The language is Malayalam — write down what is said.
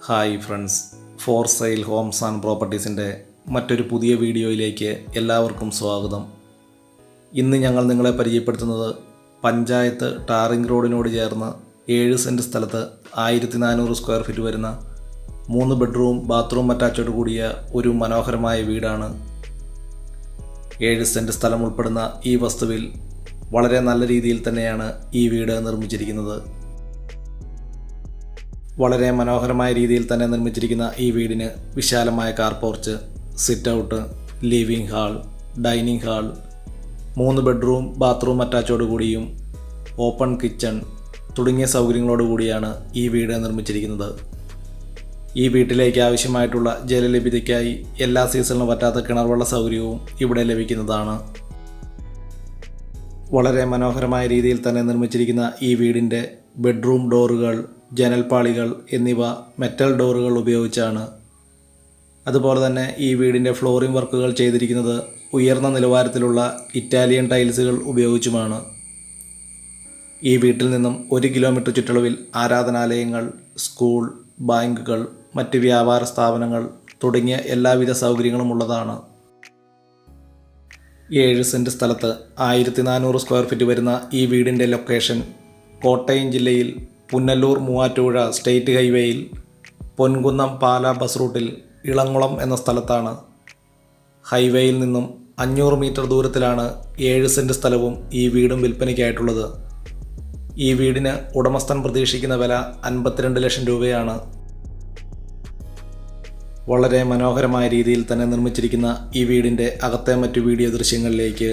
Hi friends, for sale homes and പ്രോപ്പർട്ടീസിൻ്റെ മറ്റൊരു പുതിയ വീഡിയോയിലേക്ക് എല്ലാവർക്കും സ്വാഗതം. ഇന്ന് ഞങ്ങൾ നിങ്ങളെ പരിചയപ്പെടുത്തുന്നത് പഞ്ചായത്ത് ടാറിംഗ് റോഡിനോട് ചേർന്ന് 7 സെൻറ്റ് സ്ഥലത്ത് 1400 സ്ക്വയർ ഫീറ്റ് വരുന്ന 3 ബെഡ്റൂം ബാത്റൂം അറ്റാച്ചോട് കൂടിയ ഒരു മനോഹരമായ വീടാണ്. 7 സെൻറ്റ് സ്ഥലം ഉൾപ്പെടുന്ന ഈ വസ്തുവിൽ വളരെ നല്ല രീതിയിൽ തന്നെയാണ് ഈ വീട് നിർമ്മിച്ചിരിക്കുന്നത്. വളരെ മനോഹരമായ രീതിയിൽ തന്നെ നിർമ്മിച്ചിരിക്കുന്ന ഈ വീടിന് വിശാലമായ car porch, sit out, living hall, dining hall, 3 bedroom bathroom അറ്റാച്ചോടുകൂടിയും ഓപ്പൺ കിച്ചൺ തുടങ്ങിയ സൗകര്യങ്ങളോടുകൂടിയാണ് ഈ വീട് നിർമ്മിച്ചിരിക്കുന്നത്. ഈ വീട്ടിലേക്ക് ആവശ്യമായിട്ടുള്ള ജലലഭ്യതയ്ക്കായി എല്ലാ സീസണിലും പറ്റാത്ത കിണർവെള്ള സൗകര്യവും ഇവിടെ ലഭിക്കുന്നതാണ്. വളരെ മനോഹരമായ രീതിയിൽ തന്നെ നിർമ്മിച്ചിരിക്കുന്ന ഈ വീടിൻ്റെ ബെഡ്റൂം ഡോറുകൾ, ജനൽപ്പാളികൾ എന്നിവ മെറ്റൽ ഡോറുകൾ ഉപയോഗിച്ചാണ്. അതുപോലെ തന്നെ ഈ വീടിൻ്റെ ഫ്ലോറിംഗ് വർക്കുകൾ ചെയ്തിരിക്കുന്നത് ഉയർന്ന നിലവാരത്തിലുള്ള ഇറ്റാലിയൻ ടൈൽസുകൾ ഉപയോഗിച്ചുമാണ്. ഈ വീട്ടിൽ നിന്നും 1 കിലോമീറ്റർ ചുറ്റളവിൽ ആരാധനാലയങ്ങൾ, സ്കൂൾ, ബാങ്കുകൾ, മറ്റ് വ്യാപാര സ്ഥാപനങ്ങൾ തുടങ്ങിയ എല്ലാവിധ സൗകര്യങ്ങളും ഉള്ളതാണ്. 7 സെൻറ്റ് സ്ഥലത്ത് 1400 സ്ക്വയർ ഫീറ്റ് വരുന്ന ഈ വീടിൻ്റെ ലൊക്കേഷൻ കോട്ടയം ജില്ലയിൽ പുനലൂർ മൂവാറ്റുപുഴ സ്റ്റേറ്റ് ഹൈവേയിൽ പൊൻകുന്നം പാല ബസ് റൂട്ടിൽ ഇളംകുളം എന്ന സ്ഥലത്താണ്. ഹൈവേയിൽ നിന്നും 500 മീറ്റർ ദൂരത്തിലാണ് 7 സെൻറ്റ് സ്ഥലവും ഈ വീടും വിൽപ്പനയ്ക്കായിട്ടുള്ളത്. ഈ വീടിന് ഉടമസ്ഥൻ പ്രതീക്ഷിക്കുന്ന വില 52 ലക്ഷം രൂപയാണ്. വളരെ മനോഹരമായ രീതിയിൽ തന്നെ നിർമ്മിച്ചിരിക്കുന്ന ഈ വീടിൻ്റെ അകത്തെ മറ്റു വീഡിയോ ദൃശ്യങ്ങളിലേക്ക്